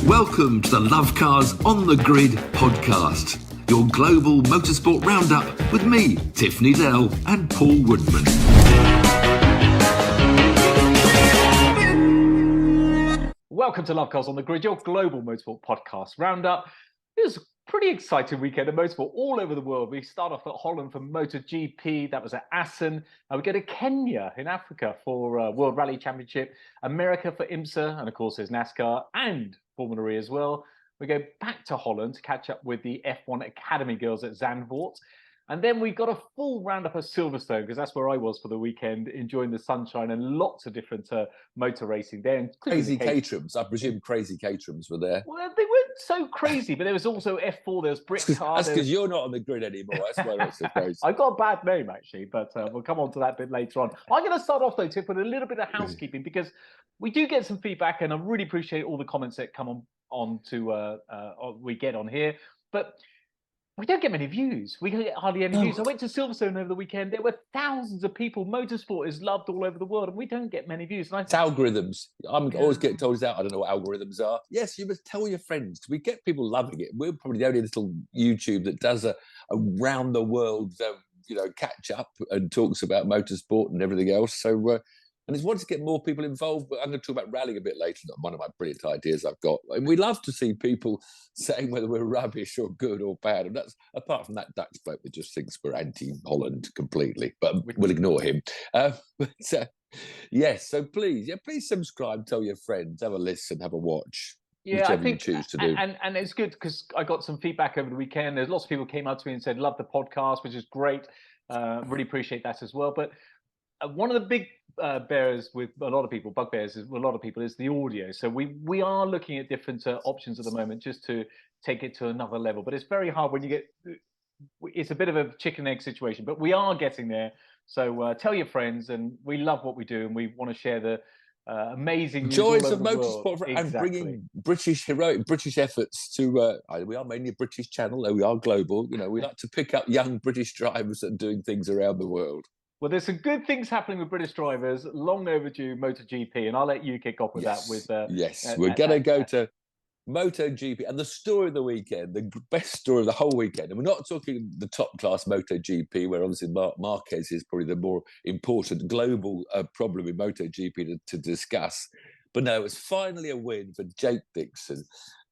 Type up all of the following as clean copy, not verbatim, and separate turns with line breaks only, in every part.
Welcome to the Lovecars On the Grid podcast, your global motorsport roundup with me, Tiff, Needell and Paul Woodman.
Welcome to Lovecars On the Grid, your global motorsport podcast roundup. It was a pretty exciting weekend of motorsport all over the world. We start off at Holland for MotoGP, that was at Assen. We go to Kenya in Africa for World Rally Championship, America for IMSA, and of course there's NASCAR and Formula E as well. We go back to Holland to catch up with the F1 Academy girls at Zandvoort. And then we got a full roundup of Silverstone, because that's where I was for the weekend, enjoying the sunshine and lots of different motor racing there.
Crazy Caterhams. I presume crazy Caterhams were there.
Well, they weren't so crazy, but there was also F4, there was Britcar.
That's because you're not on the grid anymore. That's why that's so crazy.
I've got a bad name, actually, but we'll come on to that bit later on. I'm going to start off, though, Tiff, with a little bit of housekeeping, because we do get some feedback, and I really appreciate all the comments that come on to we get on here. But we don't get many views. We get hardly any views. I went to Silverstone over the weekend. There were thousands of people. Motorsport is loved all over the world, and we don't get many views. And
it's algorithms. I'm always getting told out. I don't know what algorithms are. Yes, you must tell your friends. We get people loving it. We're probably the only little YouTube that does a round the world, catch up and talks about motorsport and everything else. So. And it's wanting to get more people involved, but I'm going to talk about rallying a bit later. One of my brilliant ideas I've got. And we love to see people saying whether we're rubbish or good or bad. And that's apart from that Dutch bloke that just thinks we're anti-Holland completely, but we'll ignore him. Yes, so please subscribe, tell your friends, have a listen, have a watch.
Yeah, I think
you choose to do.
And it's good because I got some feedback over the weekend. There's lots of people came up to me and said, love the podcast, which is great. Really appreciate that as well. But one of the big bugbears with a lot of people is the audio. So we are looking at different options at the moment just to take it to another level. But it's very hard when you get. It's a bit of a chicken egg situation, but we are getting there. So tell your friends, and we love what we do, and we want to share the amazing
joys of motorsport and bringing heroic British efforts to. We are mainly a British channel, though we are global. We like to pick up young British drivers that are doing things around the world.
Well, there's some good things happening with British drivers, long overdue MotoGP, and I'll let you kick off with that.
We're going to go to MotoGP, and the story of the weekend, the best story of the whole weekend. And we're not talking the top-class MotoGP, where obviously Marquez is probably the more important global problem in MotoGP to discuss. But no, it's finally a win for Jake Dixon,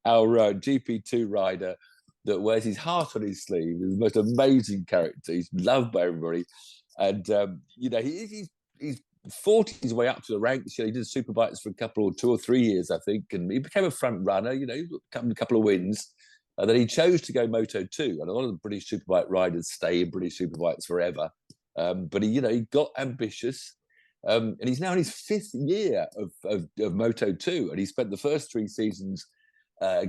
our GP2 rider that wears his heart on his sleeve. He's the most amazing character. He's loved by everybody. And, he's fought his way up to the ranks. He did superbikes for 2 or 3 years, I think, and he became a front runner, he got a couple of wins. And then he chose to go Moto2. And a lot of the British superbike riders stay in British superbikes forever. But he got ambitious. And he's now in his 5th year of Moto2. And he spent the first 3 seasons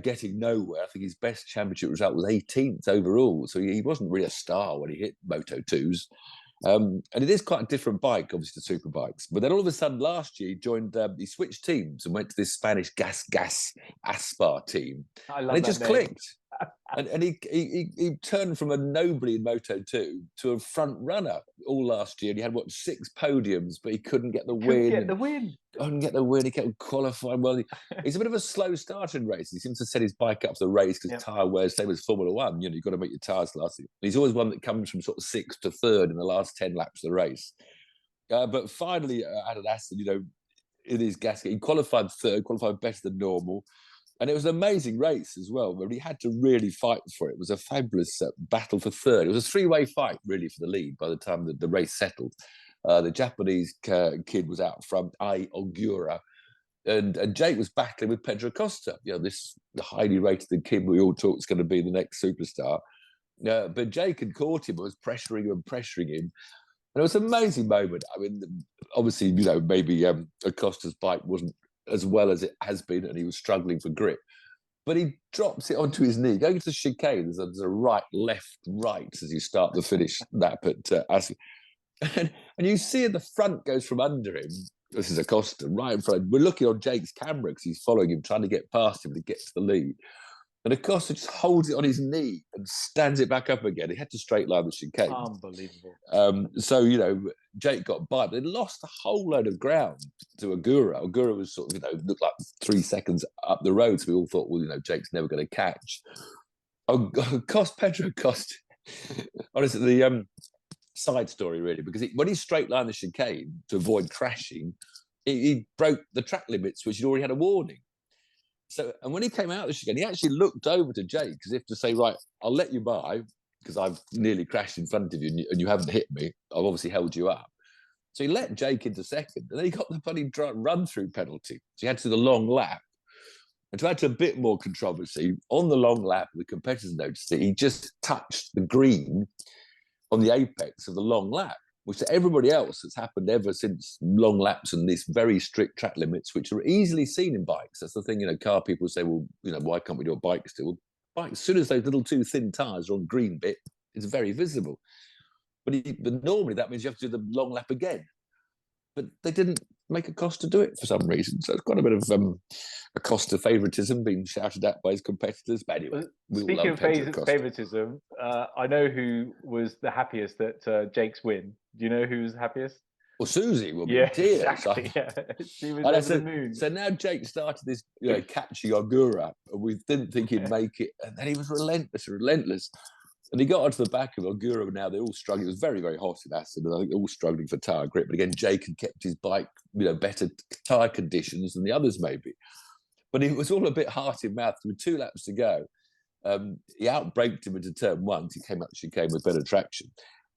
getting nowhere. I think his best championship result was 18th overall. So he wasn't really a star when he hit Moto2s. And it is quite a different bike, obviously, to superbikes. But then all of a sudden last year, he switched teams and went to this Spanish Gas Aspar team. And it just clicked. And he turned from a nobody in Moto2 to a front runner all last year. And he had, 6 podiums, but he couldn't get the win. Couldn't get the win. He kept qualifying. Well, he's a bit of a slow starter in races. He seems to set his bike up for the race because tyre wears, same as Formula One. You've got to make your tyres last. And he's always one that comes from sort of 6th to 3rd in the last 10 laps of the race. But finally, at Assen, in his gasket, he qualified 3rd, qualified better than normal. And it was an amazing race as well, where he had to really fight for it. It was a fabulous battle for 3rd. It was a 3-way fight, really, for the lead by the time the race settled. The Japanese kid was out front, Ogura, and Jake was battling with Pedro Costa. This highly rated kid we all thought was going to be the next superstar. But Jake had caught him, was pressuring him. And it was an amazing moment. I mean, obviously, maybe Acosta's bike wasn't as well as it has been, and he was struggling for grip. But he drops it onto his knee. Going to the chicane, there's a right, left, right as you start the finish lap at Assen. And you see the front goes from under him. This is Acosta, right in front. We're looking on Jake's camera because he's following him, trying to get past him to get to the lead. And Acosta just holds it on his knee and stands it back up again. He had to straight line the chicane.
Unbelievable.
So, Jake got by, but they lost a whole load of ground to Agura. Agura was sort of, looked like 3 seconds up the road. So we all thought, well, Jake's never going to catch. Pedro Acosta, honestly, the side story, really, because when he straight lined the chicane to avoid crashing, he broke the track limits, which he'd already had a warning. So, and when he came out of the chicane, he actually looked over to Jake as if to say, right, I'll let you by because I've nearly crashed in front of you and you haven't hit me. I've obviously held you up. So he let Jake into second, and then he got the bloody run-through penalty. So he had to do the long lap. And to add to a bit more controversy, on the long lap, the competitors noticed that he just touched the green on the apex of the long lap, which to everybody else has happened ever since long laps and these very strict track limits, which are easily seen in bikes. That's the thing, car people say, well, why can't we do a bike still? Bike, as soon as those little two thin tyres are on green bit, it's very visible. But normally that means you have to do the long lap again. But they didn't make Acosta do it for some reason. So it's got a bit of Acosta favouritism being shouted at by his competitors. But anyway,
speaking of favouritism, I know who was the happiest at Jake's win. Do you know who was the happiest?
Well, Susie will be in tears.
Exactly. She was over the moon.
So now Jake started this catching Agura, and we didn't think he'd make it. And then he was relentless. And he got onto the back of Agura. Now they're all struggling. It was very, very hot in Assen, and I think they're all struggling for tyre grip. But again, Jake had kept his bike, better tyre conditions than the others maybe. But it was all a bit heart in mouth. With 2 laps to go, he outbraked him into turn 1. He came with better traction.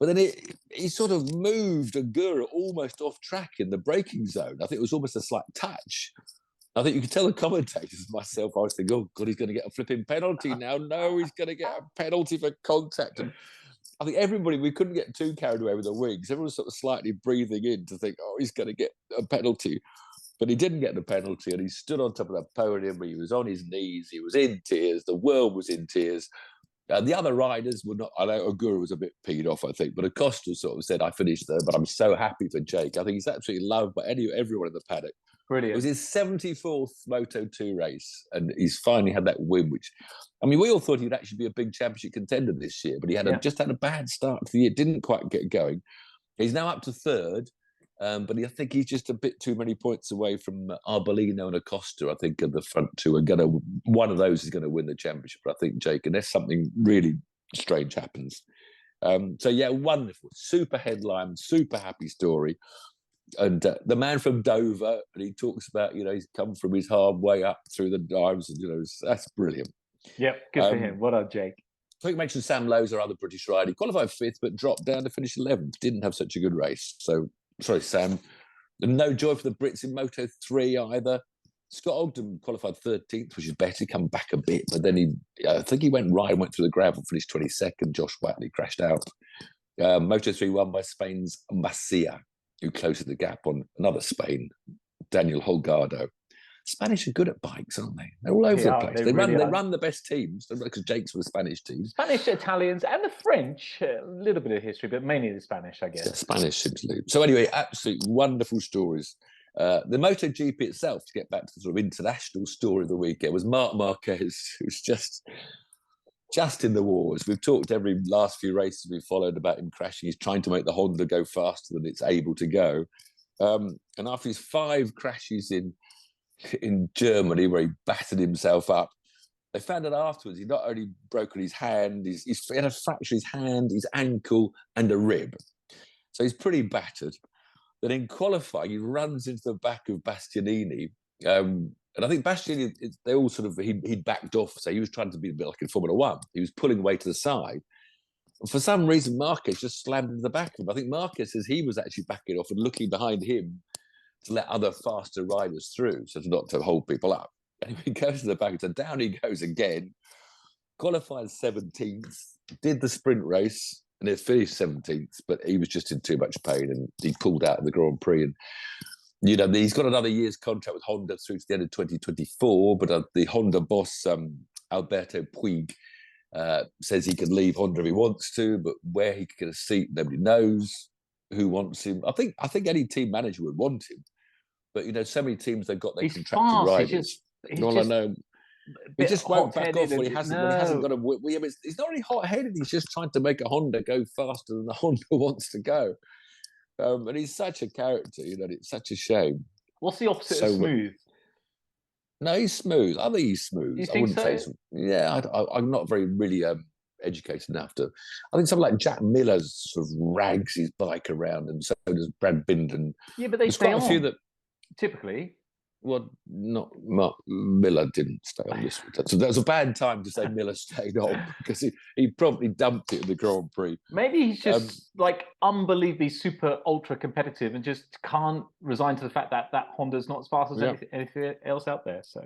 But then he sort of moved Agura almost off track in the braking zone. I think it was almost a slight touch. I think you could tell the commentators, myself, I was thinking, oh, God, he's going to get a flipping penalty now. No, he's going to get a penalty for contact. And I think we couldn't get too carried away with the wings. Everyone was sort of slightly breathing in to think, oh, he's going to get a penalty. But he didn't get the penalty, and he stood on top of the podium. He was on his knees. He was in tears. The world was in tears. The other riders were not. I know Agura was a bit peed off, I think, but Acosta sort of said, "I finished third, but I'm so happy for Jake. I think he's absolutely loved by everyone in the paddock."
Brilliant.
It was his 74th Moto2 race, and he's finally had that win. Which, I mean, we all thought he'd actually be a big championship contender this year, but he had just had a bad start to the year. Didn't quite get going. He's now up to third. But I think he's just a bit too many points away from Arbolino and Acosta. I think the front two are going to, one of those is going to win the championship. I think Jake, unless something really strange happens. So yeah, wonderful, super headline, super happy story. And the man from Dover, and he talks about, he's come from his hard way up through the dives, and that's brilliant.
Yeah, good for him. Well done, Jake.
I think you mentioned Sam Lowe's, our other British rider. He qualified 5th, but dropped down to finish 11th. Didn't have such a good race. So, sorry, Sam. And no joy for the Brits in Moto3 either. Scott Ogden qualified 13th, which is better, come back a bit. But then I think he went right and went through the gravel, finished 22nd. Josh Watley crashed out. Moto3 won by Spain's Masia, who closed the gap on another Spain, Daniel Holgado. Spanish are good at bikes, aren't they? They're all over the place. They run the best teams, because Jake's for the Spanish teams.
Spanish, Italians, and the French. A little bit of history, but mainly the Spanish, I guess. Yeah,
Spanish seems to lead. So anyway, absolutely wonderful stories. The MotoGP itself, to get back to the sort of international story of the weekend, was Marc Marquez, who's just in the wars. We've talked every last few races we've followed about him crashing. He's trying to make the Honda go faster than it's able to go. And after his 5 crashes in Germany, where he battered himself up, they found out afterwards he'd not only broken his hand, he had a fracture in his hand, his ankle, and a rib. So he's pretty battered. Then in qualifying, he runs into the back of Bastianini. And I think Bastianini, they all sort of, he'd backed off. So he was trying to be a bit like in Formula One. He was pulling away to the side. For some reason, Marquez just slammed into the back of him. I think Marquez says he was actually backing off and looking behind him to let other faster riders through, so not to hold people up. Anyway, he goes to the back, so down he goes again, qualified 17th, did the sprint race, and he finished 17th, but he was just in too much pain, and he pulled out of the Grand Prix. And, he's got another year's contract with Honda through to the end of 2024, but the Honda boss, Alberto Puig, says he can leave Honda if he wants to, but where he can get a seat, nobody knows. Who wants him? I think any team manager would want him, but so many teams they've got their contracted riders.
I know.
He just won't back off when he hasn't got
no.
a. He's not really hot-headed. He's just trying to make a Honda go faster than the Honda wants to go. And he's such a character, it's such a shame.
What's the opposite of smooth?
No, he's smooth. I think he's smooth.
You think so?
I'm not very really educated enough to. I think something like Jack Miller sort of rags his bike around, and so does Brad Binden.
Yeah, but they stay on. A few that typically.
Well, not Mark Miller didn't stay on this. So that was a bad time to say Miller stayed on because he probably dumped it in the Grand Prix.
Maybe he's just unbelievably super ultra competitive and just can't resign to the fact that Honda's not as fast as anything else out there. So,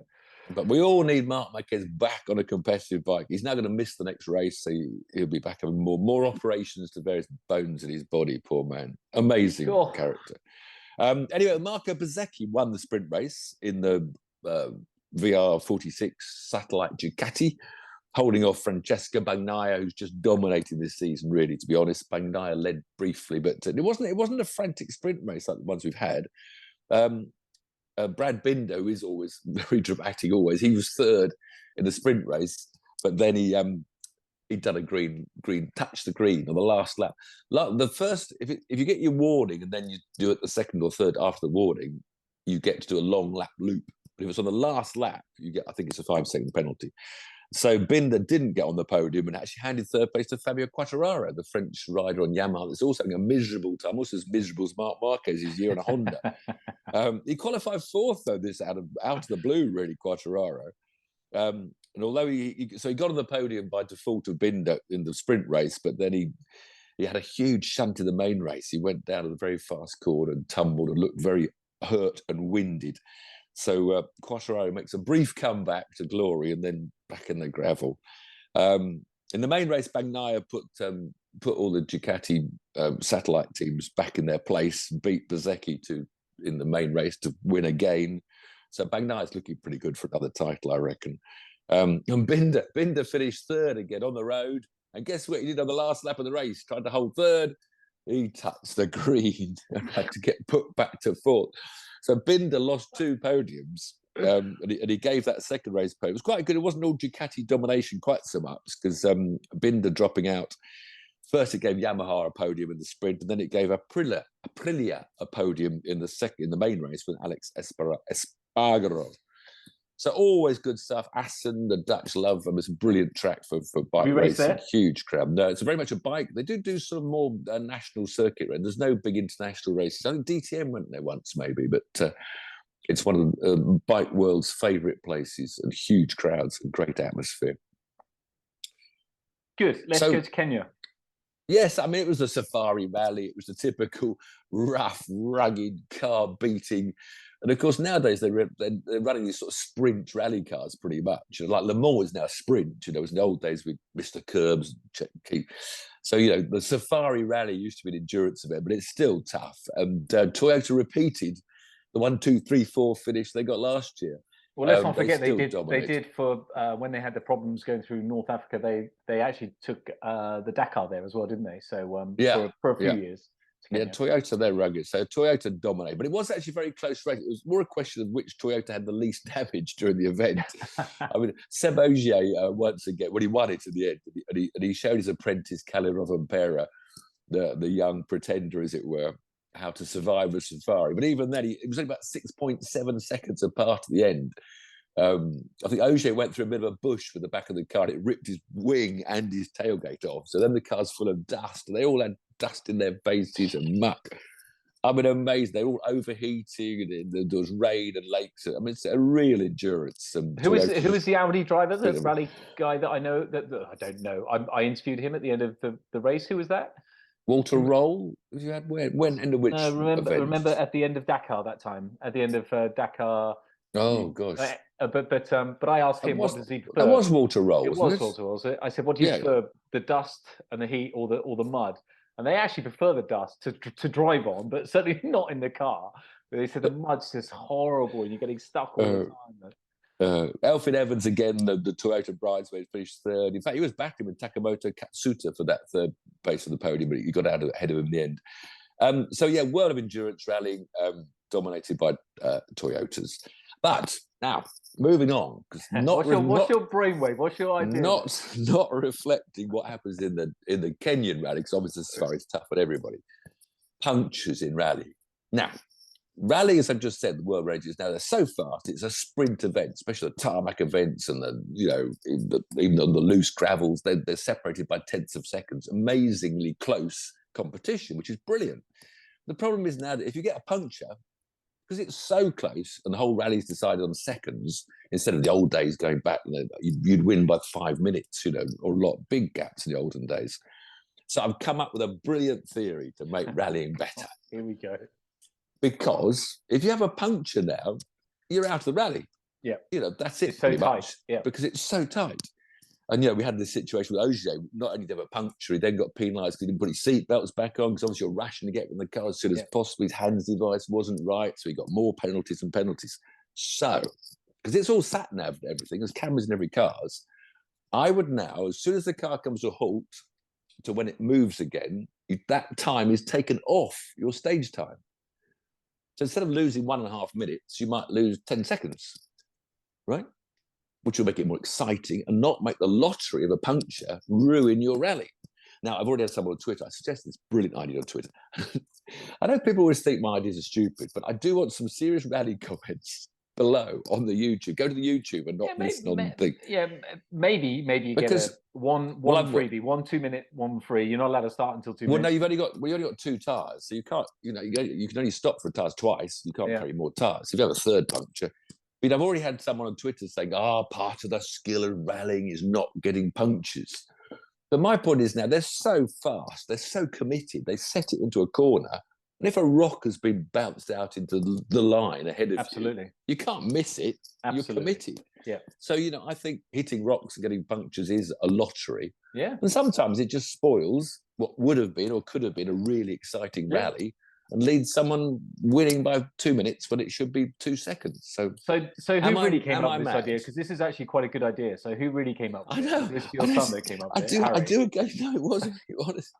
but we all need Marc Marquez back on a competitive bike. He's now going to miss the next race, so he'll be back having more operations to various bones in his body. Poor man, amazing character. Anyway, Marco Bezzecchi won the sprint race in the VR46 satellite Ducati, holding off Francesco Bagnaia, who's just dominating this season, really, to be honest. Bagnaia led briefly, but it wasn't a frantic sprint race like the ones we've had. Brad Binder, who is always very dramatic, he was third in the sprint race, but then he'd done a green, touched the green on the last lap. The first, if you get your warning and then you do it the second or third after the warning, you get to do a long lap loop. But if it's on the last lap, you get, I think it's a 5-second penalty. So Binder didn't get on the podium and actually handed third place to Fabio Quartararo, the French rider on Yamaha. That's also having a miserable time, almost as miserable as Marc Marquez's year in a Honda. He qualified fourth, though, this out of the blue, really, Quartararo. And although he got on the podium by default of Binder in the sprint race, but then he had a huge shunt in the main race. He went down to the very fast corner and tumbled and looked very hurt and winded. So Quartararo makes a brief comeback to glory and then back in the gravel. In the main race, Bagnaia put all the Ducati satellite teams back in their place, beat Bezzecchi in the main race to win again. So Bagnaia's looking pretty good for another title, I reckon. And Binder finished third again on the road. And guess what he did on the last lap of the race? Tried to hold third. He touched the green and had to get put back to fourth. So Binder lost 2 podiums. And he gave that second race podium. It was quite good. It wasn't all Ducati domination quite so much because Binder dropping out. First, it gave Yamaha a podium in the sprint, and then it gave Aprilia a podium in the main race with Alex Espargaro. So always good stuff. Assen, the Dutch love them. It's a brilliant track for bike racing. Huge crowd. No, it's very much a bike. They do sort of more national circuit. There's no big international races. I think DTM went there once maybe, but it's one of the bike world's favourite places and huge crowds and great atmosphere.
Good. Let's go to Kenya.
Yes, I mean, it was a safari rally. It was the typical rough, rugged, car-beating. And, of course, nowadays they're running these sort of sprint rally cars pretty much. Like Le Mans is now a sprint. It was in the old days with Mr. Curbs. So, the safari rally used to be an endurance event, but it's still tough. And Toyota repeated the 1, 2, 3, 4 finish they got last year.
Well, let's not forget they did for when they had the problems going through North Africa. They actually took the Dakar there as well, didn't they? So for a few years.
Yeah, Toyota, they're rugged. So Toyota dominated, but it was actually a very close race. It was more a question of which Toyota had the least damage during the event. I mean, Seb Ogier, once again, he won it in the end, and he showed his apprentice, Kalle Rovanperä, the young pretender, as it were, how to survive a safari. But even then, it was only about 6.7 seconds apart at the end. I think Ogier went through a bit of a bush with the back of the car. It ripped his wing and his tailgate off. So then the car's full of dust. They all had dust in their faces and muck. I mean, amazing. They're all overheating. There was rain and lakes. I mean, it's a real endurance.
Who is the Audi driver, the rally guy that I know? That I don't know. I interviewed him at the end of the race. Who was that?
Walter Roll. You had when and which?
Remember at the end of Dakar that time. At the end of Dakar.
Oh gosh.
But I asked him what does he prefer.
That was Walter Roll.
It was Walter Roll. I said, what do you prefer, the dust and the heat or the mud? And they actually prefer the dust to drive on, but certainly not in the car. But they said the mud's just horrible and you're getting stuck all the time.
Elfyn Evans again, the Toyota bridesmaid, finished third. In fact, he was battling with Takamoto Katsuta for that third place of the podium, but he got out ahead of him in the end. World of endurance rallying dominated by Toyotas. But Now, moving on, because
what's your brainwave? What's your idea?
Not reflecting what happens in the Kenyan rally, because obviously this is tough on everybody. Punctures in rally. Now, rally, as I've just said, the world races now, they're so fast. It's a sprint event, especially the tarmac events and even on the loose gravels, they're separated by tenths of seconds. Amazingly close competition, which is brilliant. The problem is now that if you get a puncture, because it's so close and the whole rally's decided on seconds, instead of the old days going back, you'd win by 5 minutes, or a lot of big gaps in the olden days. So I've come up with a brilliant theory to make rallying better.
Here we go.
Because if you have a puncture now, you're out of the rally.
Yeah.
That's it.
It's so tight.
Much,
yeah.
Because it's so tight. And, we had this situation with Ogier. Not only did he have a puncture, he then got penalised because he didn't put his seatbelts back on, because obviously you're rushing to get in the car as soon as possible. His hands device wasn't right, so he got more penalties and penalties. So, because it's all sat-nav and everything, there's cameras in every car, I would now, as soon as the car comes to a halt, to when it moves again, that time is taken off your stage time. So instead of losing 1.5 minutes, you might lose 10 seconds, right? Which will make it more exciting and not make the lottery of a puncture ruin your rally. Now, I've already had someone on Twitter. I suggest this brilliant idea on Twitter. I know people always think my ideas are stupid, but I do want some serious rally comments below on the YouTube. Go to the YouTube and not listen on things.
Yeah, maybe you get a one freebie, 1 2 minute, one free. You're not allowed to start until 2 minutes.
Well, no, we only got 2 tires, so you can't. You can only stop for tires twice. You can't carry more tires. If you have a third puncture. But I've already had someone on Twitter saying, part of the skill of rallying is not getting punctures. But my point is now, they're so fast, they're so committed, they set it into a corner, and if a rock has been bounced out into the line ahead of you can't miss it. Absolutely. You're committed.
Yeah.
So, I think hitting rocks and getting punctures is a lottery.
Yeah.
And sometimes it just spoils what would have been or could have been a really exciting rally, and leads someone winning by 2 minutes when it should be 2 seconons. So
who really came up with this idea? Because this is actually quite a good idea. So who really came up with it?
I know.
It's your son that came up with it.
I do. No, it wasn't. Honest.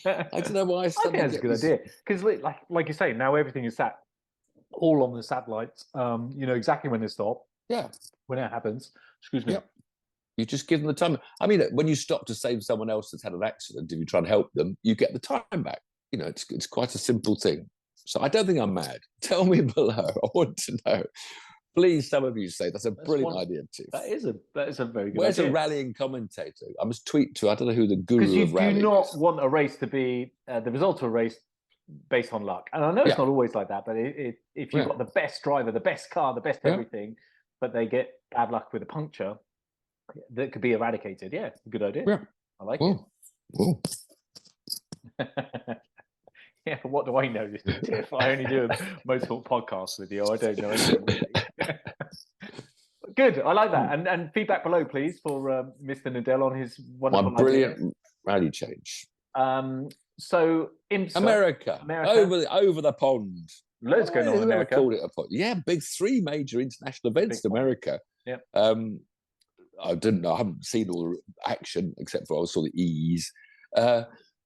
I don't know why.
I think that's a good idea. Because like you say, now everything is sat all on the satellites. You know exactly when to stop.
Yeah.
When it happens. Excuse me.
Yeah. You just give them the time. I mean, when you stop to save someone else that's had an accident, if you try and help them, you get the time back. It's quite a simple thing. So I don't think I'm mad. Tell me below. I want to know. Please, some of you say that's a brilliant idea, Tiff.
That is a very good
Where's
idea.
a rallying commentator? I must tweet to, I don't know who the guru of rallying is.
Because you do not want a race to be, the result of a race based on luck. And I know it's not always like that, but if you've got the best driver, the best car, the best everything, but they get bad luck with a puncture, that could be eradicated. Yeah, good idea. Yeah. I like it.
Whoa.
Yeah, what do I know, Tiff? I only do a motorsport podcast with you. I don't know anything really. Good, I like that. And feedback below, please, for Mr. Needell on his wonderful
brilliant rally change.
So IMSA,
America. Over the pond.
Loads going on in America.
Called it a pond. Yeah, big 3 major international events in America.
Yeah.
I haven't seen all the action except for I saw the E's.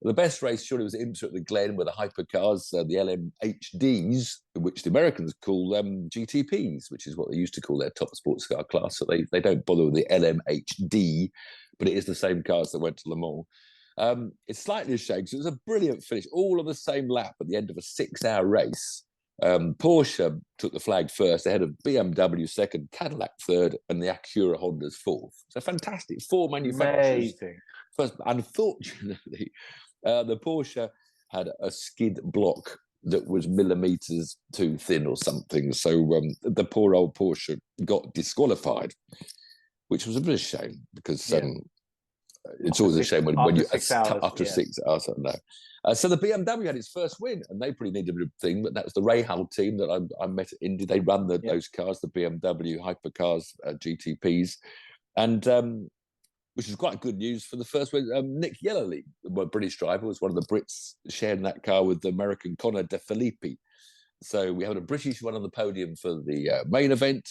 The best race surely was IMSA at the Glen with the hypercars, the LMHDs, which the Americans call GTPs, which is what they used to call their top sports car class. So they don't bother with the LMHD, but it is the same cars that went to Le Mans. It's slightly a shame because it was a brilliant finish, all on the same lap at the end of a 6-hour race. Porsche took the flag first ahead of BMW second, Cadillac third, and the Acura Hondas fourth. So fantastic. 4 manufacturers.
Amazing.
First, unfortunately, the Porsche had a skid block that was millimeters too thin or something. So the poor old Porsche got disqualified, which was a bit of a shame because it's always a shame when you after 6 hours. I know. So the BMW had its first win, and they pretty needed a thing. But that was the Rahal team that I met at Indy. They run those cars, the BMW hypercars, GTPs, and which is quite good news for the first win. Nick Yellerly, the British driver, was one of the Brits sharing that car with the American Connor De Filippi. So we had a British one on the podium for the main event.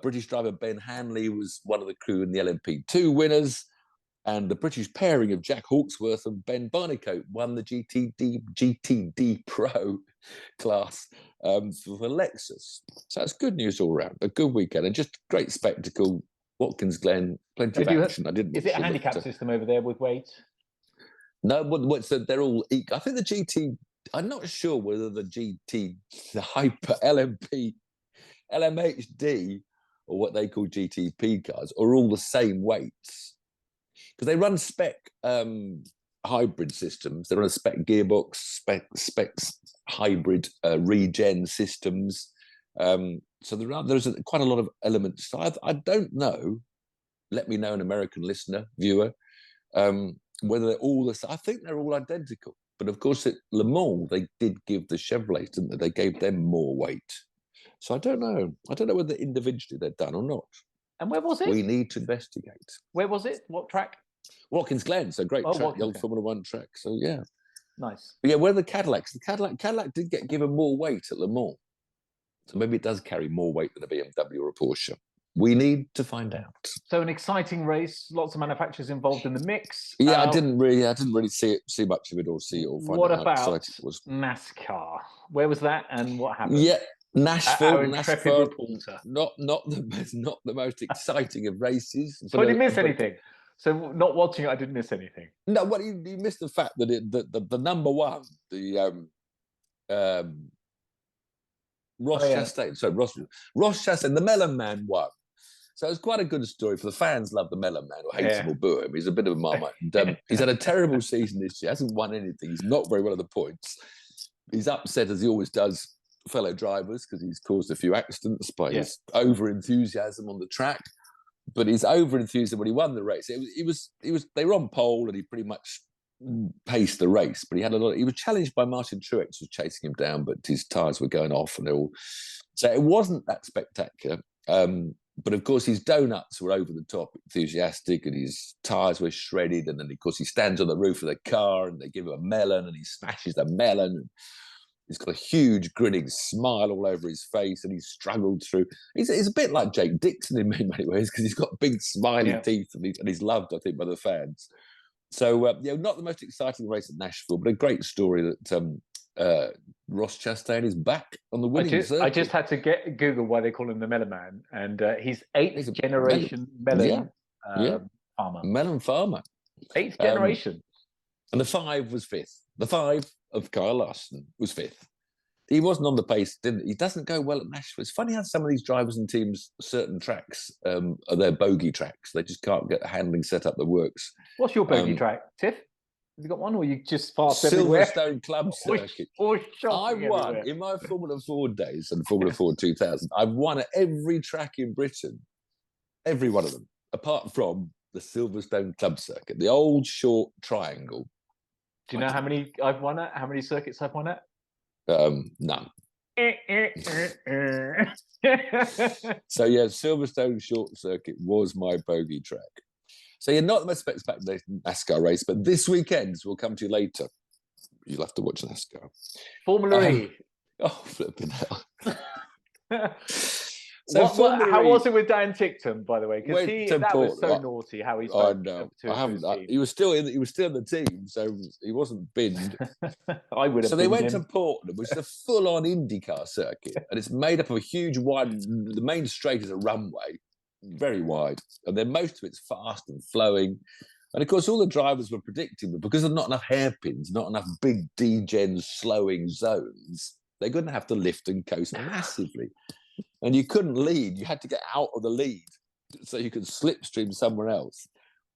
British driver Ben Hanley was one of the crew in the LMP2 winners. And the British pairing of Jack Hawksworth and Ben Barnicoat won the GTD Pro class for Lexus. So that's good news all round. A good weekend and just great spectacle. Watkins Glen, plenty of action.
Is it a handicap system over there with weights?
No, so they're all equal. I think the GT. I'm not sure whether the GT, the Hyper LMP, LMHD, or what they call GTP cars are all the same weights. Because they run spec hybrid systems. They run a spec gearbox, specs hybrid regen systems. So there's quite a lot of elements. So I don't know. Let me know, an American listener, viewer, whether they're all the same. I think they're all identical. But of course, at Le Mans, they did give the Chevrolets, didn't they? They gave them more weight. So I don't know. I don't know whether individually they're done or not.
And where was it?
We need to investigate.
Where was it? What track?
Watkins Glen, so great track, the old Formula One track. So yeah,
nice.
But yeah, where are the Cadillacs? The Cadillac did get given more weight at Le Mans, so maybe it does carry more weight than a BMW or a Porsche. We need to find out.
So an exciting race, lots of manufacturers involved in the mix.
Yeah, I didn't really see much of it or see it or find
what
out how
about
exciting it was.
NASCAR? Where was that and what happened?
Yeah, Nashville,
reporter.
Not the most exciting of races.
So I didn't miss anything. So not watching it, I didn't miss anything.
No, well, you missed the fact that the number one, the Ross Chastain, sorry, Ross Chastain, the Melon Man won. So it was quite a good story for the fans. Love the Melon Man, or hate him or boo him. He's a bit of a marmite. And, he's had a terrible season this year. Hasn't won anything. He's not very well at the points. He's upset, as he always does, fellow drivers, because he's caused a few accidents by his over enthusiasm on the track. But his over enthusiasm when he won the race, they were on pole and he pretty much paced the race. But he was challenged by Martin Truex, who was chasing him down, but his tyres were going off and so it wasn't that spectacular. But of course, his donuts were over the top enthusiastic and his tyres were shredded. And then, of course, he stands on the roof of the car and they give him a melon and he smashes the melon. And he's got a huge grinning smile all over his face and he's struggled through. He's a bit like Jake Dixon in many ways because he's got big smiley teeth and he's loved, I think, by the fans. So, not the most exciting race at Nashville, but a great story that Ross Chastain is back on the winning circuit.
I just had to Google why they call him the Melon Man, and he's eighth generation melon farmer. Melon farmer. Eighth generation.
And the 5 was 5th. The 5 of Kyle Larson was 5th. He wasn't on the pace, he doesn't go well at Nashville. It's funny how some of these drivers and teams, certain tracks are their bogey tracks. They just can't get the handling set up that works.
What's your bogey track, Tiff? Have you got one, or you just fast everywhere?
Silverstone Club Circuit. I won in my Formula 4 days and Formula 4 2000. I've won at every track in Britain, every one of them, apart from the Silverstone Club Circuit, the old short triangle.
Do you know how many I've won at? How many circuits I've won at?
None. So yeah, Silverstone Short Circuit was my bogey track. So you're not the most spectacular NASCAR race, but this weekend we'll come to you later. You'll have to watch NASCAR.
Formula E.
Oh, flipping hell.
How was it with Dan Ticktum, by the way? Because that was so naughty how he spoke.
He was still in the team, so he wasn't binned.
I would have.
So they went to Portland, which is a full-on IndyCar circuit, and it's made up of a huge wide. The main straight is a runway, very wide, and then most of it's fast and flowing. And of course, all the drivers were predicting that because there's not enough hairpins, not enough big degen slowing zones, they're going to have to lift and coast massively. And you couldn't lead. You had to get out of the lead so you could slipstream somewhere else.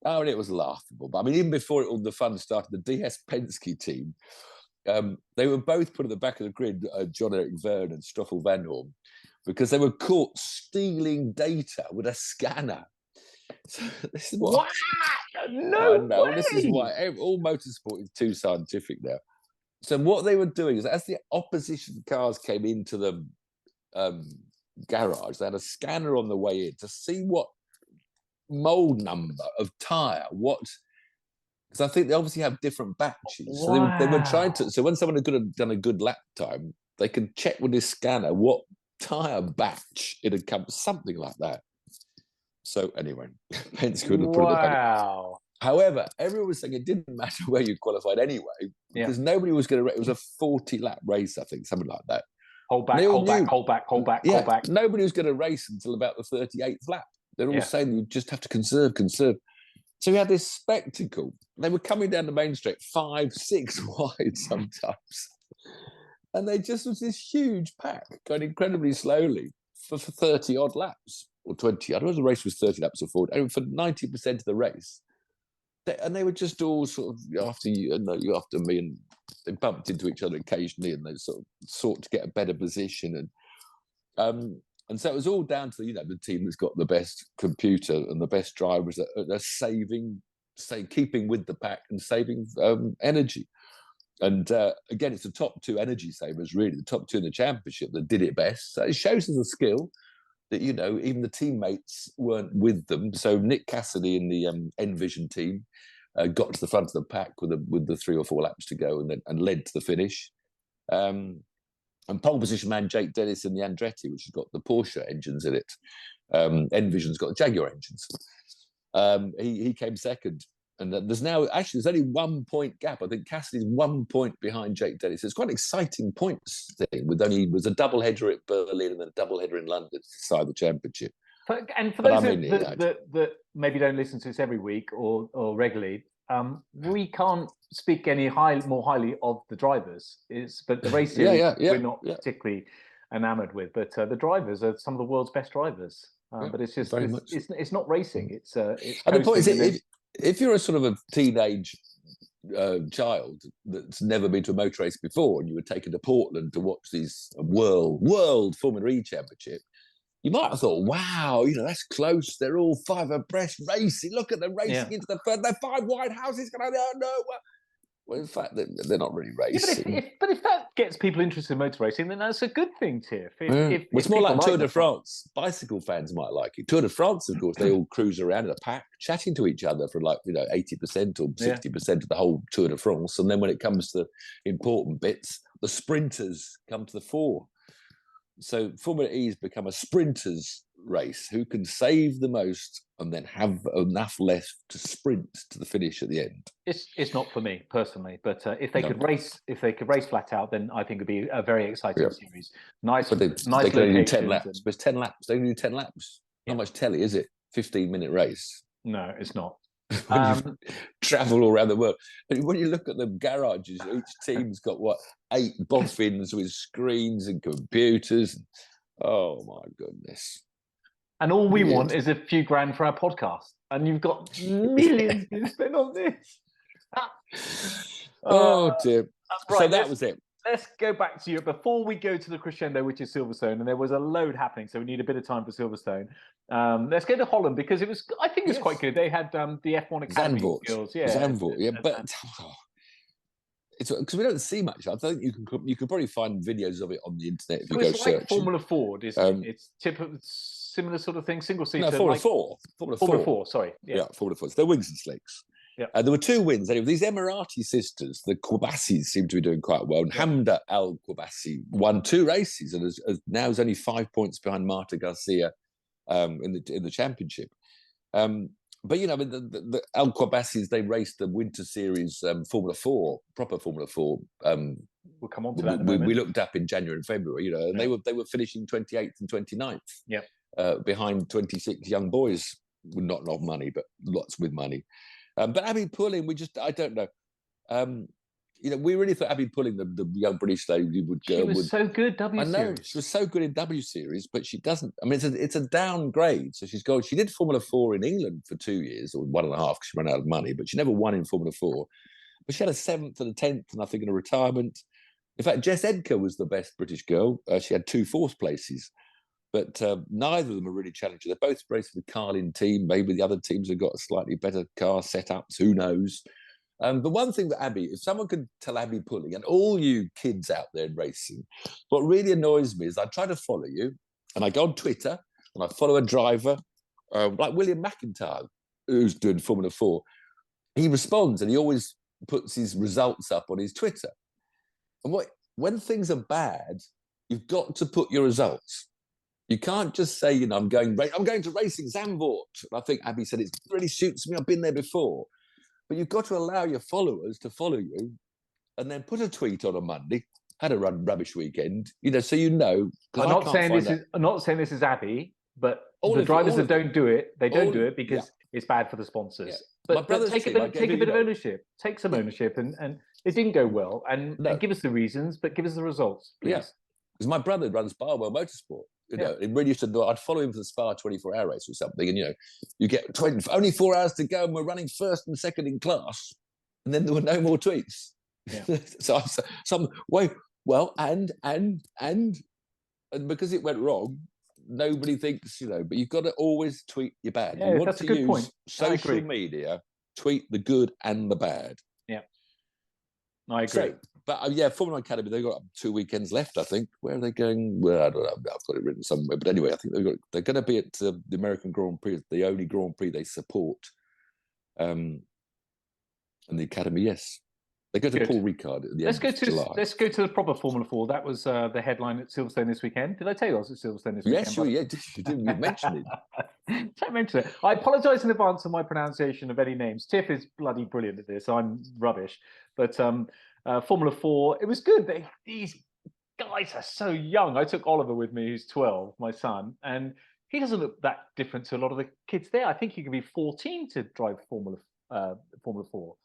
Oh, and it was laughable. But I mean, even before all the fun started, the DS Penske team, they were both put at the back of the grid, John-Eric Verne and Stoffel Van Horn, because they were caught stealing data with a scanner. So this is
what? No way.
This is why all motorsport is too scientific now. So what they were doing is, as the opposition cars came into the garage, they had a scanner on the way in to see what mold number of tyre, because I think they obviously have different batches.
Wow.
So they were trying to. So when someone had done a good lap time, they could check with this scanner what tyre batch it had come, something like that. So anyway, Penske couldn't put it back.
Wow.
However, everyone was saying it didn't matter where you qualified anyway, because nobody was going to. It was a 40-lap race, I think, something like that.
Hold back, hold back.
Nobody was going to race until about the 38th lap. They're all saying you just have to conserve. So we had this spectacle. They were coming down the main straight 5, 6 wide sometimes. And they just was this huge pack going incredibly slowly for 30 odd laps or 20. I don't know if the race was 30 laps or 40. And for 90% of the race. And they were just all sort of after you, you after me, and they bumped into each other occasionally, and they sort of sought to get a better position. And so it was all down to the team that's got the best computer and the best drivers that are keeping with the pack and saving energy. And again, it's the top 2 energy savers, really, the top 2 in the championship that did it best. So it shows us a skill that, even the teammates weren't with them. So Nick Cassidy in the Envision team got to the front of the pack with the 3 or 4 laps to go and led to the finish. And pole position man Jake Denis in the Andretti, which has got the Porsche engines in it. Envision's got the Jaguar engines. He came second. And there's only 1 point gap. I think Cassidy's 1 point behind Jake Denis. It's quite an exciting points thing. It was a double header at Berlin and then a double header in London to decide the championship.
And for those that maybe don't listen to this every week or regularly, we can't speak more highly of the drivers. But the race series we're not particularly enamoured with. But the drivers are some of the world's best drivers. But it's just it's not racing. It's and
the point is, if you're a sort of a teenage child that's never been to a motor race before, and you were taken to Portland to watch these world Formula E championship, you might have thought, wow, that's close. They're all 5 abreast racing. Look at them racing into the third. They're 5 wide houses. Well, in fact, they're not really racing.
But if that gets people interested in motor racing, then that's a good thing, Tiff.
It's more like Tour de France. Bicycle fans might like it. Tour de France, of course, they all cruise around in a pack, chatting to each other for 80% or 60% of the whole Tour de France. And then when it comes to important bits, the sprinters come to the fore. So Formula E has become a sprinters race. Who can save the most and then have enough left to sprint to the finish at the end?
It's not for me personally, but if they could race flat out, then I think it'd be a very exciting series. Nice,
but they can only do 10 laps. But it's 10 laps. They only do 10 laps. Not much telly, is it? 15-minute race.
No, it's not.
When you travel all around the world, and when you look at the garages, each team's got 8 boffins with screens and computers. Oh my goodness!
And all we want is a few grand for our podcast, and you've got millions to spend on this.
Oh dear!
Right.
So that was it.
Let's go back to you before we go to the crescendo, which is Silverstone, and there was a load happening, so we need a bit of time for Silverstone. Let's go to Holland because I think it's quite good. They had the F1 Academy skills,
Zandvoort, but it's because we don't see much. I think you can probably find videos of it on the internet if you go searching.
Formula Ford, isn't it? It's typical similar sort of thing, single seater.
No, Formula 4.
Sorry,
Formula 4. So they're wings and slicks.
Yeah.
There were 2 wins. Anyway, these Emirati sisters, the Quabassis, seem to be doing quite well. And Hamda Al Quabassi won 2 races and now is only 5 points behind Marta Garcia in the championship. But the Al Quabassis, they raced the Winter Series Formula 4, proper Formula 4.
We'll come on to that in a moment.
We looked up in January and February, and they were finishing 28th and 29th.
Yeah.
Behind 26 young boys with not a lot of money, but lots with money. But Abby Pulling, I don't know. We really thought Abby Pulling, the young British lady, would go.
She was so good, W Series.
I know, she was so good in W Series, but she doesn't. I mean, it's a downgrade. So she did Formula 4 in England for 2 years, or 1.5, because she ran out of money, but she never won in Formula 4. But she had a 7th and a 10th, and I think in a retirement. In fact, Jess Edgar was the best British girl. She had 2 4th places. But neither of them are really challenging. They're both racing the Carlin team. Maybe the other teams have got a slightly better car setups. Who knows? But one thing that Abby, if someone could tell Abby Pulling, and all you kids out there in racing, what really annoys me is I try to follow you, and I go on Twitter, and I follow a driver, like William McIntyre, who's doing Formula 4. He responds, and he always puts his results up on his Twitter. And when things are bad, you've got to put your results. You can't just say, I'm going to racing Zandvoort. And I think Abby said, it really suits me. I've been there before. But you've got to allow your followers to follow you, and then put a tweet on Monday. Had a rubbish weekend, so you know.
I'm not saying this is Abby, but
all
the drivers that
them.
don't do it, they don't do it because it's bad for the sponsors.
Yeah.
But take a bit of ownership. Take some ownership, and it didn't go well. And give us the reasons, but give us the results, please.
Yeah, because my brother runs Barwell Motorsport. It really used to. I'd follow him for the Spa 24-hour race or something, and you get only 4 hours to go, and we're running first and second in class, and then there were no more tweets. Yeah. so and because it went wrong, nobody thinks, but you've got to always tweet your bad.
Yeah,
you want
that's
to
a good
use
point.
social media, tweet the good and the bad.
Yeah, I agree.
So, but Formula One Academy, they've got 2 weekends left, I think. Where are they going? Well, I don't know. I've got it written somewhere. But anyway, I think they're going to be at the American Grand Prix, the only Grand Prix they support. And the Academy, yes. They go to Paul Ricard at the end of July.
Let's go to the proper Formula 4. That was the headline at Silverstone this weekend. Did I tell you I was at Silverstone this weekend?
Yes, sure. Yeah, you didn't mention it.
Don't mention it. I apologise in advance for my pronunciation of any names. Tiff is bloody brilliant at this. I'm rubbish. But Formula 4, it was good. These guys are so young. I took Oliver with me, who's 12, my son, and he doesn't look that different to a lot of the kids there. I think he can be 14 to drive Formula 4.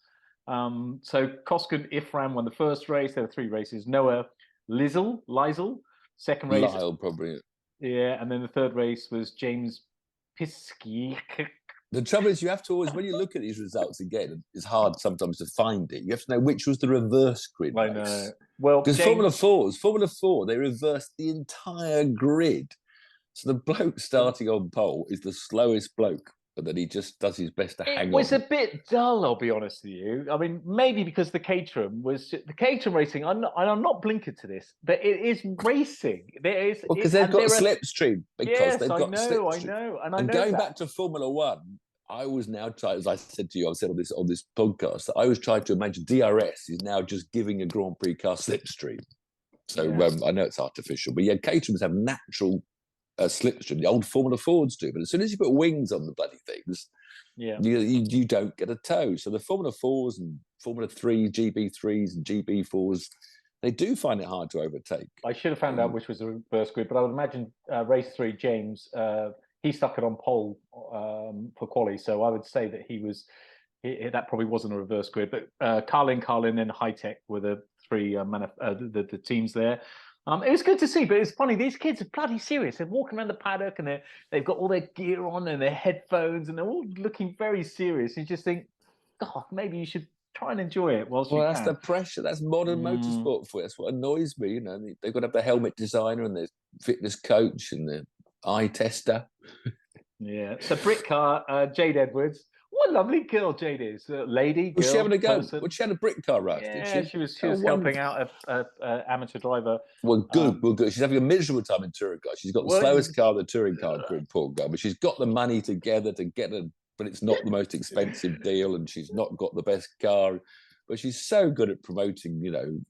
So Koskinen Ifram won the first race. There were 3 races. Noah Liesel, second race.
Lyle, probably.
Yeah, and then the third race was James Piskey.
The trouble is, you have to always, when you look at these results again, it's hard sometimes to find it. You have to know which was the reverse grid race.
I know. Well,
because Formula 4, they reversed the entire grid. So the bloke starting on pole is the slowest bloke, but then he just does his best to hang on.
It was a bit dull, I'll be honest with you. I mean, maybe because the Caterham racing. I'm not blinkered to this, but it is racing. There is
because they've got slipstream. Because they've got slipstream.
I know.
And going back to Formula 1, I was now trying, as I said to you, I've said on this podcast, that I was trying to imagine DRS is now just giving a Grand Prix car slipstream. So I know it's artificial, but Caterhams have natural slipstream. The old Formula Fords do, but as soon as you put wings on the bloody things, you don't get a tow. So the Formula 4s and Formula 3, GB3s and GB4s, they do find it hard to overtake.
I should have found out which was the reverse grid, but I would imagine race 3, James, he stuck it on pole for quali, so I would say that that probably wasn't a reverse grid. But Carlin, and High Tech were the 3 the teams there. It was good to see, but it's funny. These kids are bloody serious. They're walking around the paddock and they've got all their gear on and their headphones, and they're all looking very serious. You just think, God, maybe you should try and enjoy it whilst you can.
Well, that's the pressure. That's modern motorsport for you. That's what annoys me. They've got to have the helmet designer and the fitness coach and the eye tester.
Yeah. So Britcar, Jade Edwards. What a lovely girl Jade is. Lady, girl,
was she having a go?
person.
Well, she had a Britcar race,
yeah,
did
she was helping out an amateur driver.
Well, good. She's having a miserable time in touring car. She's got the slowest car in the touring car grid, poor girl. But she's got the money together to get her, but it's not the most expensive deal, and she's not got the best car. But she's so good at promoting,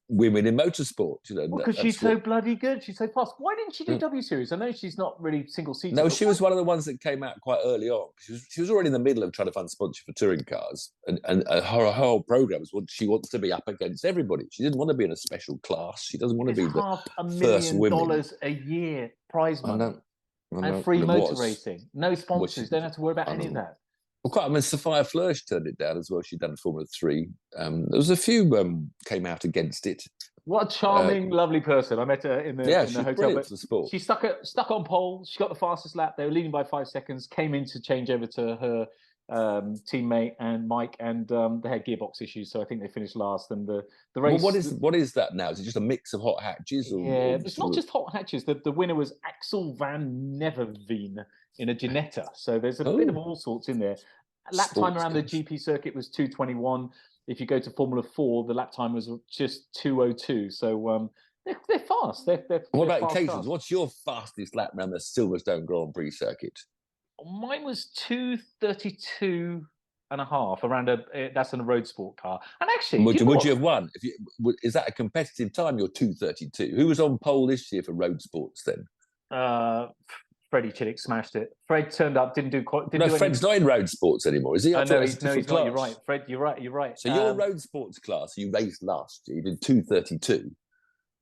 women in motorsport.
Because she's so bloody good. She's so fast. Why didn't she do W Series? I know she's not really single seater.
No, she was one of the ones that came out quite early on. She was already in the middle of trying to find sponsorship for touring cars, and her whole program was what she wants to be up against everybody. She didn't want to be in a special class. She doesn't want to be the first women.
$500,000 a year prize money and free motor racing. No sponsors. Don't have to worry about any of that.
Well, Sophia Flörsch turned it down as well. She'd done Formula 3. There was a few came out against it.
What a charming, lovely person. I met her in the hotel.
But the sport.
She stuck on pole. She got the fastest lap. They were leading by 5 seconds. Came in to change over to her teammate and Mike, and they had gearbox issues, so I think they finished last. And the race.
Well, what is that now? Is it just a mix of hot hatches?
It's not just hot hatches. The winner was Axel van Neverveen in a Ginetta. So there's a bit of all sorts in there. Lap time around the GP circuit was 2:21. If you go to Formula 4, the lap time was just 2:02. So they're fast.
What about Caterhams? What's your fastest lap around the Silverstone Grand Prix circuit?
Mine was 2:32 and a half around that's in a road sport car. And actually,
would you have won? Is that a competitive time? You're 2:32. Who was on pole this year for road sports then?
Freddie Chiddick smashed it. Fred turned up, didn't do
Fred's not in road sports anymore, is he?
No, he's not. You're right, Fred. You're right.
So your road sports class, you raced last year. You did 2:32.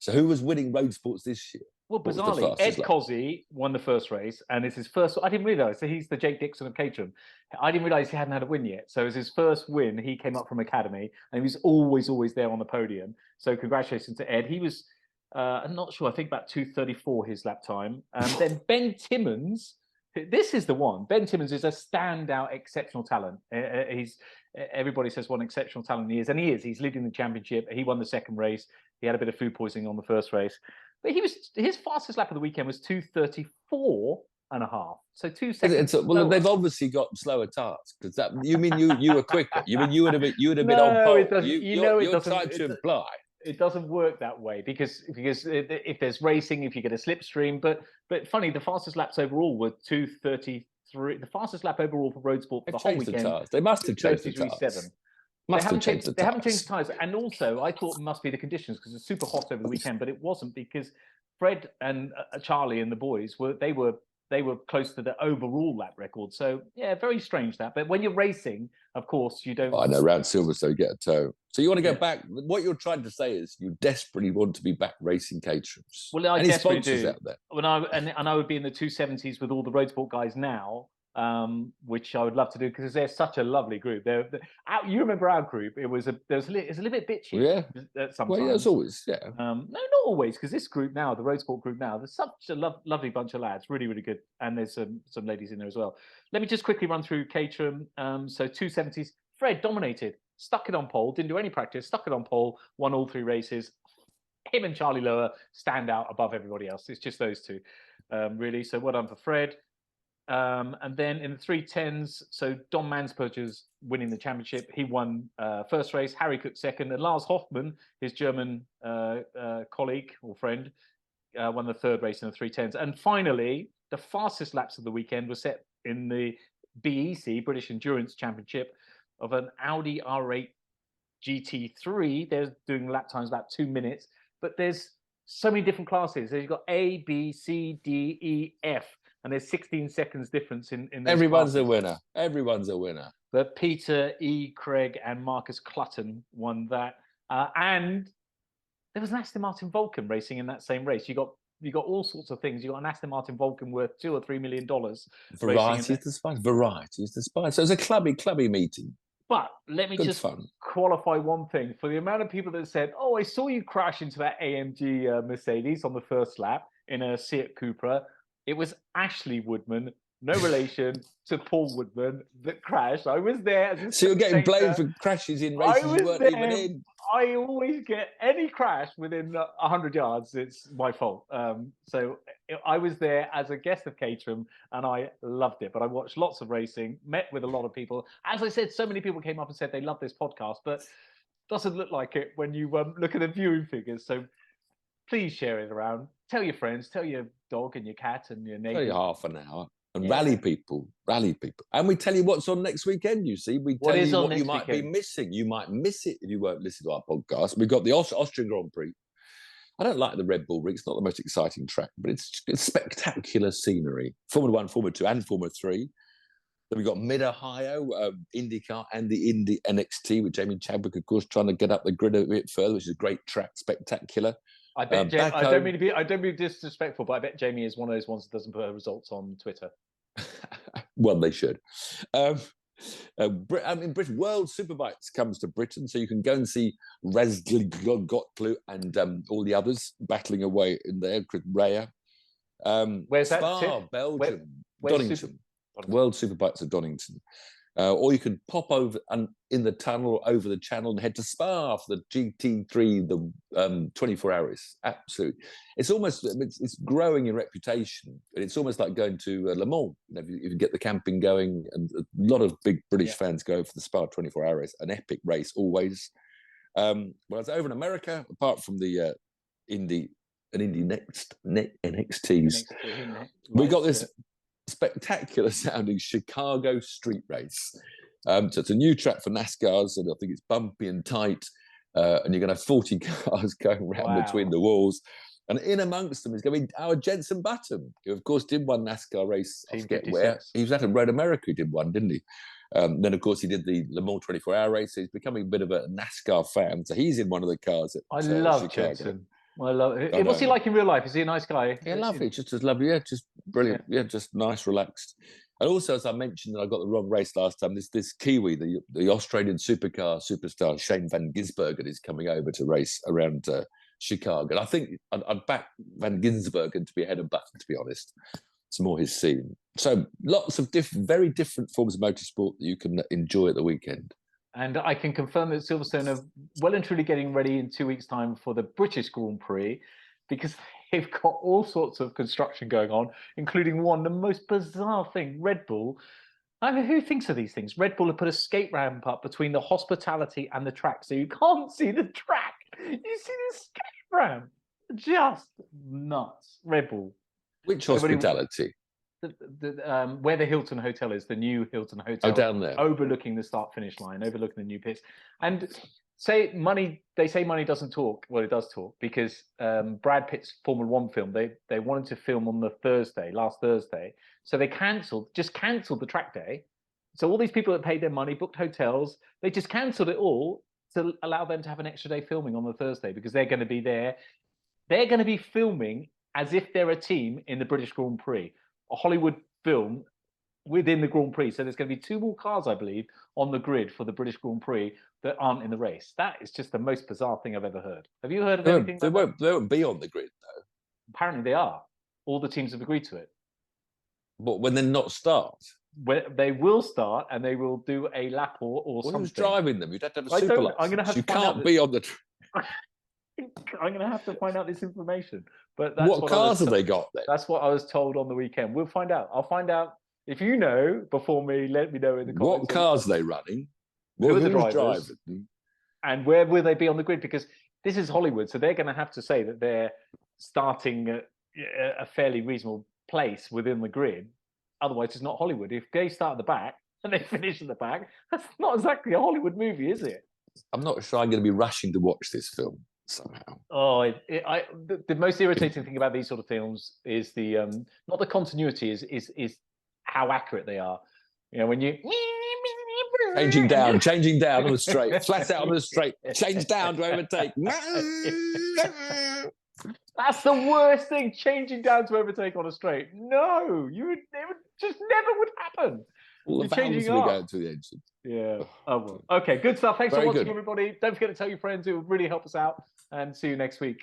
So who was winning road sports this year?
Well, bizarrely, Ed Cozzi won the first race, and it's his first. I didn't realise. So he's the Jake Dixon of Caterham. I didn't realise he hadn't had a win yet. So it was his first win. He came up from academy, and he was always there on the podium. So congratulations to Ed. He was, I'm not sure. I think about 2:34 his lap time. Then Ben Timmons. This is the one. Ben Timmons is a standout, exceptional talent. Everybody says what an exceptional talent he is, and he is. He's leading the championship. He won the second race. He had a bit of food poisoning on the first race, but his fastest lap of the weekend was 2:34 and a half. So 2 seconds.
Well, they've obviously got slower tires because you mean you were quicker. You mean you would have been on pole. You're trying to imply.
It doesn't work that way because if there's racing, if you get a slipstream, but funny, the fastest laps overall were 2:33. The fastest lap overall for road sport for the whole weekend.
They must have changed the tires.
They haven't changed the tyres. And also, I thought it must be the conditions because it's super hot over the weekend, but it wasn't because Fred and Charlie and the boys they were close to the overall lap record. So yeah, very strange that. But when you're racing, of course, you don't.
I know around Silverstone you get a tow. So you want to go back. What you're trying to say is you desperately want to be back racing Caterhams.
Well, I desperately do.
Out there?
And I would be in the 270s with all the road sport guys now. Which I would love to do because they're such a lovely group. You remember our group? It was a little bit bitchy.
Yeah.
Sometimes.
Well, yeah, as always. Yeah.
No, not always, because this group now, the road sport group now, there's such a lovely bunch of lads, really, really good, and there's some ladies in there as well. Let me just quickly run through Caterham. So 270s, Fred dominated, stuck it on pole, didn't do any practice, stuck it on pole, won all 3 races. Him and Charlie Lower stand out above everybody else. It's just those two, really. So well done for Fred. And then in the 310s, so Don Mansperger's winning the championship. He won first race, Harry Cook second, and Lars Hoffmann, his German colleague or friend, won the third race in the 310s. And finally, the fastest laps of the weekend were set in the BEC, British Endurance Championship, of an Audi R8 GT3. They're doing lap times about 2 minutes, but there's so many different classes. So you've got A, B, C, D, E, F. And there's 16 seconds difference in those
Everyone's
classes.
a winner. Everyone's a winner.
But Peter E. Craig and Marcus Clutton won that. And there was an Aston Martin Vulcan racing in that same race. You got all sorts of things. You got an Aston Martin Vulcan worth $2 or $3 million.
Variety is the spice. Variety is the spice. So it's a clubby meeting.
But let me qualify one thing. For the amount of people that said, oh, I saw you crash into that AMG Mercedes on the first lap in a Seat Cupra. It was Ashley Woodman, no relation to Paul Woodman, that crashed. I was there.
So you're getting blamed for crashes in races you weren't even in.
I always get any crash within 100 yards. It's my fault. So I was there as a guest of Caterham, and I loved it. But I watched lots of racing, met with a lot of people. As I said, so many people came up and said they love this podcast, but it doesn't look like it when you look at the viewing figures. So please share it around. Tell your friends, tell your dog and your cat and your neighbours.
Only half an hour. And rally people. And we tell you what's on next weekend, you see. We tell you what you might be missing. You might miss it if you won't listen to our podcast. We've got the Austrian Grand Prix. I don't like the Red Bull Ring. It's not the most exciting track, but it's spectacular scenery. Formula 1, Formula 2 and Formula 3. Then we've got Mid-Ohio, IndyCar and the Indy NXT with Jamie Chadwick, of course, trying to get up the grid a bit further, which is a great track, spectacular.
I bet I don't mean to be disrespectful, but I bet Jamie is one of those ones that doesn't put her results on Twitter.
Well, they should. Britain World Superbikes comes to Britain, so you can go and see Razgotlu and all the others battling away in there. Chris Rea.
Where's
Spa,
that? Tiff?
Belgium, Donington. World Superbikes at Donington. Or you can pop over and in the tunnel or over the channel and head to Spa for the GT3, the 24 hours. Absolutely. It's almost, it's growing in reputation. And it's almost like going to Le Mans. If you get the camping going, and a lot of big British fans go for the Spa 24 hours, an epic race always. Whereas over in America, apart from the Indy NXTs, we got this spectacular sounding Chicago street race. So it's a new track for NASCARs, and I think it's bumpy and tight, and you're going to have 40 cars going around between the walls. And in amongst them is going to be our Jenson Button, who, of course, did one NASCAR race. I forget where. He was at Road America, he did one, didn't he? Then, of course, he did the Le Mans 24-hour race. So he's becoming a bit of a NASCAR fan. So he's in one of the cars at
I love
Chicago.
Jenson. I love it. What's he like in real life? Is he a nice guy?
Yeah, lovely. Just as lovely. Yeah, just brilliant. Yeah, just nice, relaxed. And also, as I mentioned, I got the wrong race last time. This Kiwi, the Australian supercar superstar Shane van Gisbergen is coming over to race around Chicago. And I think I'd back Van Gisbergen to be ahead of Button, to be honest. It's more his scene. So lots of very different forms of motorsport that you can enjoy at the weekend.
And I can confirm that Silverstone are well and truly getting ready in 2 weeks' time for the British Grand Prix, because they've got all sorts of construction going on, including the most bizarre thing, Red Bull. I mean, who thinks of these things? Red Bull have put a skate ramp up between the hospitality and the track, so you can't see the track. You see the skate ramp. Just nuts. Red Bull.
Which hospitality?
Where the Hilton Hotel is, the new Hilton Hotel.
Oh, down there.
Overlooking the start-finish line, overlooking the new pits. And they say money doesn't talk. Well, it does talk, because Brad Pitt's Formula One film, they wanted to film on the last Thursday. So they just cancelled the track day. So all these people that paid their money, booked hotels, they just cancelled it all to allow them to have an extra day filming on the Thursday, because they're going to be there. They're going to be filming as if they're a team in the British Grand Prix, a Hollywood film within the Grand Prix. So there's going to be 2 more cars, I believe, on the grid for the British Grand Prix that aren't in the race. That is just the most bizarre thing I've ever heard. Have you heard of anything?
They won't be on the grid, though.
Apparently they are. All the teams have agreed to it.
But when they not start?
They will start, and they will do a lap or something.
Who's driving them? You'd have to have a super license.
I'm going to have
you
to find
can't be on the...
I'm going to have to find out this information. But that's
what cars have they got then?
That's what I was told on the weekend. We'll find out. I'll find out. If you know before me, let me know in the comments.
What cars are they running?
Who are the drivers? And where will they be on the grid? Because this is Hollywood, so they're going to have to say that they're starting at a fairly reasonable place within the grid. Otherwise, it's not Hollywood. If they start at the back and they finish at the back, that's not exactly a Hollywood movie, is it?
I'm not sure I'm going to be rushing to watch this film somehow.
Oh, the most irritating thing about these sort of films is the not the continuity, is how accurate they are. You know, when you
changing down on the straight, flat out on the straight, change down to overtake.
That's the worst thing, changing down to overtake on a straight. No, it would just never would happen.
All the valves will be going to the engine.
Yeah. Oh, well. Okay, good stuff. Thanks for watching, everybody. Don't forget to tell your friends. It would really help us out. And see you next week.